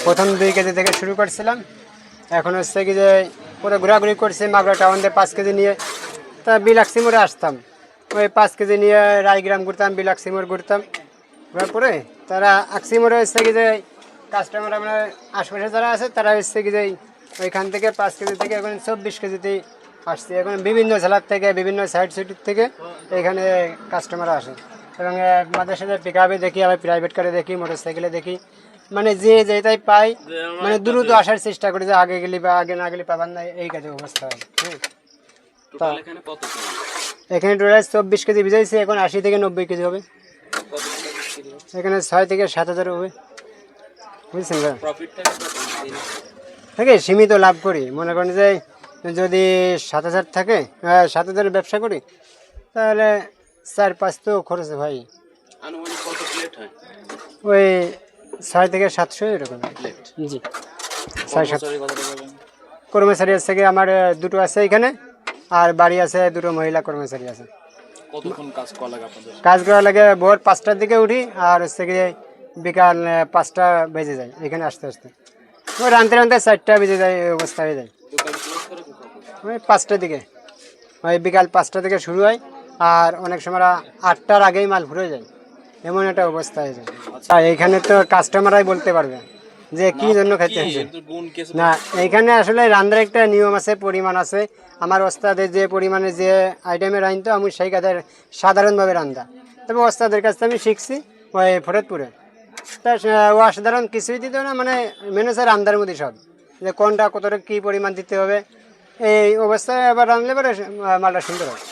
প্রথম 2 কেজি থেকে শুরু করছিলাম, এখন হচ্ছে কি যে পুরো ঘোরাঘুরি করছি মাগুরা টাউন দিয়ে 5 কেজি নিয়ে, তা বিলাক্সি মোড়ে আসতাম, ওই 5 কেজি নিয়ে রায়গ্রাম ঘুরতাম, বিলাক্সি মোড় ঘুরতাম, ঘোরার পরে তারা আকসি মোড়ে হচ্ছে কি যে কাস্টমার আমরা আশপাশে যারা আছে তারা হচ্ছে কি যে ওইখান থেকে 5 কেজি থেকে এখন 24 কেজিতেই আসছে। এখন বিভিন্ন জেলার থেকে বিভিন্ন সাইড সিটির থেকে এখানে কাস্টমার আসে এবং মাঝে সাথে পিক আপে দেখি, আবার প্রাইভেট কারে দেখি, মোটর সাইকেলে দেখি, মানে যে যেটাই পাই মানে দ্রুত আসার চেষ্টা করি, যে আগে গেলি বা আগে না গেলে পাবার না, এই কাজে অবস্থা হয়। হ্যাঁ, এখানে টোটাল 24 কেজি ভিজাইছি, এখন 80 থেকে 90 কেজি হবে। এখানে 6 থেকে 7 হাজার হবে, বুঝছেন না? থাকে সীমিত লাভ করি, মনে করেন যে যদি 7 হাজার থাকে, 7 হাজারের ব্যবসা করি, তাহলে 4-5 তো খরচ ভাই, ওই 6 থেকে 700 এরকম। জি, 6-7। কর্মচারী আছে কি আমার 2টো আছে এখানে, আর বাড়ি আছে 2টো মহিলা কর্মচারী আছে। কাজ করা লাগে ভোর 5টার দিকে উঠি, আর হচ্ছে কি বিকাল 5টা বেজে যায় এখানে আসতে আসতে, ওই রানতে রানতে 4টা বেজে যায়, এই অবস্থা হয়ে যায়। ওই 5টার দিকে, ওই বিকাল 5টা থেকে শুরু হয়, আর অনেক সময় 8টার আগেই মাল ফুরে যায়, এমন একটা অবস্থা হয়ে যায়। আর এইখানে তো কাস্টমাররাই বলতে পারবে যে কি জন্য খেতে হচ্ছে না। এইখানে আসলে রান্নার একটা নিয়ম আছে, পরিমাণ আছে। আমার ওস্তাদের যে পরিমাণে যে আইটেমের আনতো, আমি সেই কাজের সাধারণভাবে রান্না, তবে ওস্তাদের কাছ থেকে আমি শিখছি ওই ফরিদপুরে। তা ও অসাধারণ কিছুই দিত না, মানে ম্যানেজার রান্নার মধ্যে সব, যে কোনটা কতটা কী পরিমাণ দিতে হবে, এই অবস্থায় আবার রাঁধলে পরে মালটা সুন্দর হয়।